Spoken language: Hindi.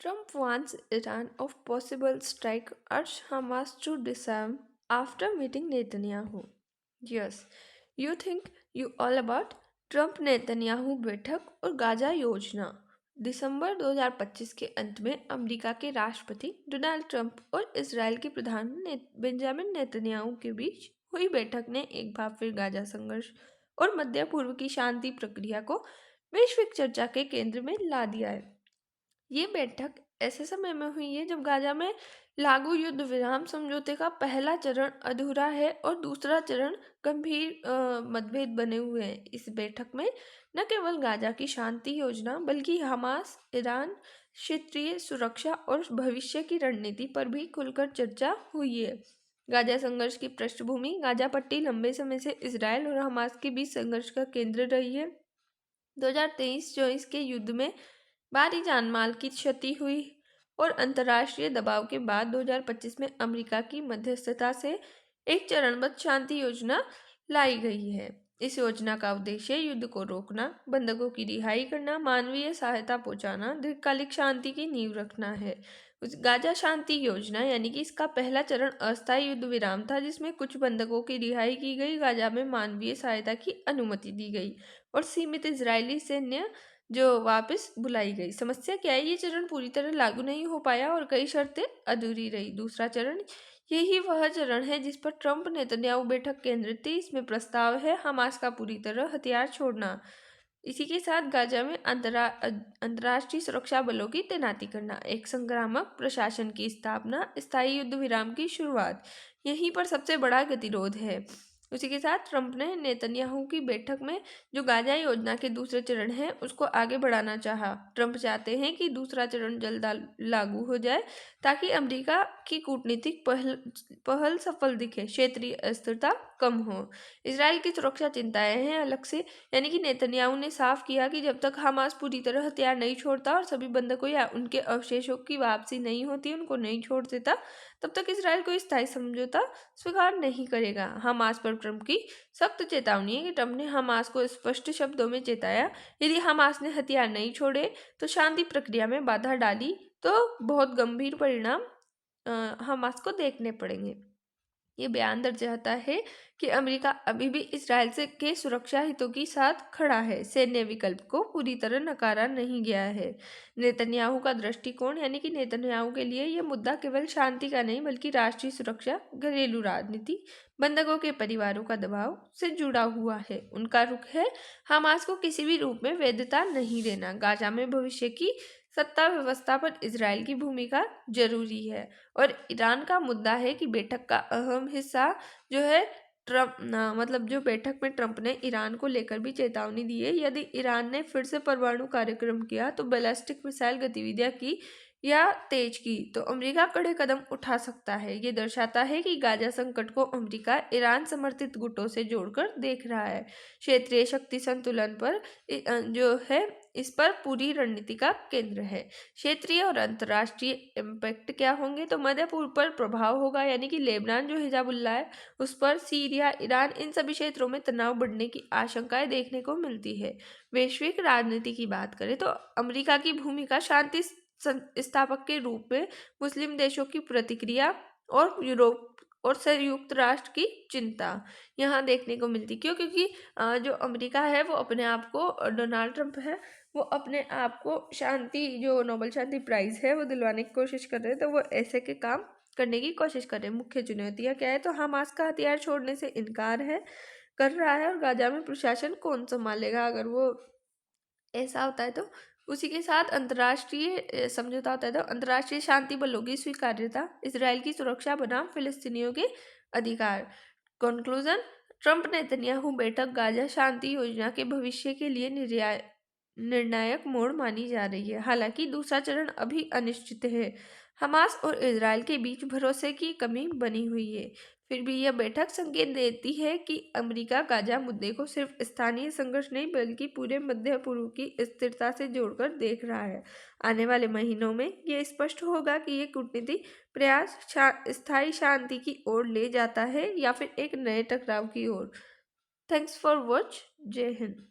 Trump warns Iran of possible strike, urges Hamas to disarm after meeting Netanyahu. Yes, you think you all about Trump Netanyahu बैठक और गाजा योजना। दिसंबर 2025 के अंत में अमेरिका के राष्ट्रपति डोनाल्ड ट्रंप और इजरायल के बेंजामिन नेतन्याहू के बीच हुई बैठक ने एक बार फिर गाजा संघर्ष और मध्य पूर्व की शांति प्रक्रिया को वैश्विक चर्चा के केंद्र में ला दिया है। ये बैठक ऐसे समय में हुई है जब गाजा में लागू युद्ध विराम समझौते का पहला चरण अधूरा है और दूसरा चरण गंभीर मतभेद बने हुए हैं। इस बैठक में न केवल गाजा की शांति योजना बल्कि हमास, ईरान, क्षेत्रीय सुरक्षा और भविष्य की रणनीति पर भी खुलकर चर्चा हुई है। गाजा संघर्ष की पृष्ठभूमि गाजा पट्टी लंबे समय से इजरायल और हमास के बीच संघर्ष का केंद्र रही है। 2023-24 के युद्ध में भारी जानमाल की क्षति हुई और अंतर्राष्ट्रीय दबाव के बाद 2025 में अमेरिका की मध्यस्थता से एक चरणबद्ध शांति योजना लाई गई है। इस योजना का उद्देश्य युद्ध को रोकना, बंधकों की रिहाई करना, मानवीय सहायता पहुंचाना, दीर्घकालिक शांति की नींव रखना है। उस गाजा शांति योजना यानी कि इसका पहला चरण अस्थायी युद्ध विराम था जिसमें कुछ बंधकों की रिहाई की गई, गाजा में मानवीय सहायता की अनुमति दी गई और सीमित इजरायली सैन्य जो वापस बुलाई गई। समस्या क्या है, ये चरण पूरी तरह लागू नहीं हो पाया और कई शर्तें अधूरी रही। दूसरा चरण, यही वह चरण है जिस पर ट्रंप नेतन्याहू बैठक केंद्रित थी। इसमें प्रस्ताव है हमास का पूरी तरह हथियार छोड़ना, इसी के साथ गाजा में अंतर्राष्ट्रीय सुरक्षा बलों की तैनाती करना, एक संक्रामक प्रशासन की स्थापना, स्थायी युद्ध विराम की शुरुआत। यहीं पर सबसे बड़ा गतिरोध है। उसी के साथ ट्रंप ने नेतन्याहू की बैठक में जो गाजा योजना के दूसरे चरण है उसको आगे बढ़ाना चाहा। ट्रंप चाहते हैं कि दूसरा चरण जल्द लागू हो जाए ताकि अमेरिका की कूटनीतिक पहल सफल दिखे, क्षेत्रीय अस्थिरता कम हो। इसराइल की सुरक्षा चिंताएं हैं अलग से, यानी कि नेतन्याहू ने साफ किया कि जब तक हमास पूरी तरह हथियार नहीं छोड़ता और सभी बंधकों या उनके अवशेषों की वापसी नहीं होती, उनको नहीं छोड़ देता, तब तक इसराइल कोई स्थायी समझौता स्वीकार नहीं करेगा। हमास पर ट्रंप की सख्त चेतावनी है कि ट्रंप ने हमास को स्पष्ट शब्दों में चेताया, यदि हमास ने हथियार नहीं छोड़े तो शांति प्रक्रिया में बाधा डाली तो बहुत गंभीर परिणाम हमास को देखने पड़ेंगे। ये बयान दर्शाता है कि अमेरिका अभी भी इसराइल से के सुरक्षा हितों के साथ खड़ा है। सैन्य विकल्प को पूरी तरह नकारा नहीं गया है। नेतन्याहू का दृष्टिकोण यानी कि नेतन्याहू के लिए यह मुद्दा केवल शांति का नहीं बल्कि राष्ट्रीय सुरक्षा, घरेलू राजनीति, बंधकों के परिवारों का दबाव से जुड़ा हुआ है। उनका रुख है हमास को किसी भी रूप में वैधता नहीं देना। गाजा में भविष्य की सत्ता व्यवस्था पर इजराइल की भूमिका जरूरी है और ईरान का मुद्दा है कि बैठक का अहम हिस्सा जो है ट्रंप मतलब जो बैठक में ट्रंप ने ईरान को लेकर भी चेतावनी दी है, यदि ईरान ने फिर से परमाणु कार्यक्रम किया तो बैलिस्टिक मिसाइल गतिविधियां की या तेज की तो अमेरिका कड़े कदम उठा सकता है। ये दर्शाता है कि गाजा संकट को अमेरिका ईरान समर्थित गुटों से जोड़कर देख रहा है। क्षेत्रीय शक्ति संतुलन पर जो है इस पर पूरी रणनीति का केंद्र है। क्षेत्रीय और अंतर्राष्ट्रीय इम्पैक्ट क्या होंगे, तो मध्य पूर्व पर प्रभाव होगा, यानी कि लेबनान जो हिजाबुल्लाह है उस पर, सीरिया, ईरान, इन सभी क्षेत्रों में तनाव बढ़ने की आशंकाएं देखने को मिलती है। वैश्विक राजनीति की बात करें तो अमेरिका की भूमिका शांति स्थापक के रूप में, मुस्लिम देशों की प्रतिक्रिया और यूरोप और संयुक्त राष्ट्र की चिंता यहाँ देखने को मिलती। क्यों? क्योंकि जो अमेरिका है वो अपने आप को, डोनाल्ड ट्रंप है वो अपने आप को शांति, जो नोबेल शांति प्राइज है वो दिलवाने की कोशिश कर रहे हैं, तो वो ऐसे के काम करने की कोशिश कर रहे हैं। मुख्य चुनौतियाँ क्या है, तो हमास का हथियार छोड़ने से इनकार कर रहा है और गाजा में प्रशासन कौन संभालेगा अगर वो ऐसा होता है तो। उसी के साथ अंतर्राष्ट्रीय समझौता होता है तो अंतर्राष्ट्रीय शांति बलों की स्वीकार्यता, इसराइल की सुरक्षा बनाम फिलिस्तीनियों के अधिकार। कंक्लूजन, ट्रंप नेतन्याहू बैठक गाजा शांति योजना के भविष्य के लिए निर्णायक मोड़ मानी जा रही है। हालांकि दूसरा चरण अभी अनिश्चित है। हमास और इजराइल के बीच भरोसे की कमी बनी हुई है। फिर भी यह बैठक संकेत देती है कि अमेरिका गाजा मुद्दे को सिर्फ स्थानीय संघर्ष नहीं बल्कि पूरे मध्य पूर्व की स्थिरता से जोड़कर देख रहा है। आने वाले महीनों में यह स्पष्ट होगा कि ये कूटनीति प्रयास स्थायी शांति की ओर ले जाता है या फिर एक नए टकराव की ओर। Thanks for watch. जय हिंद।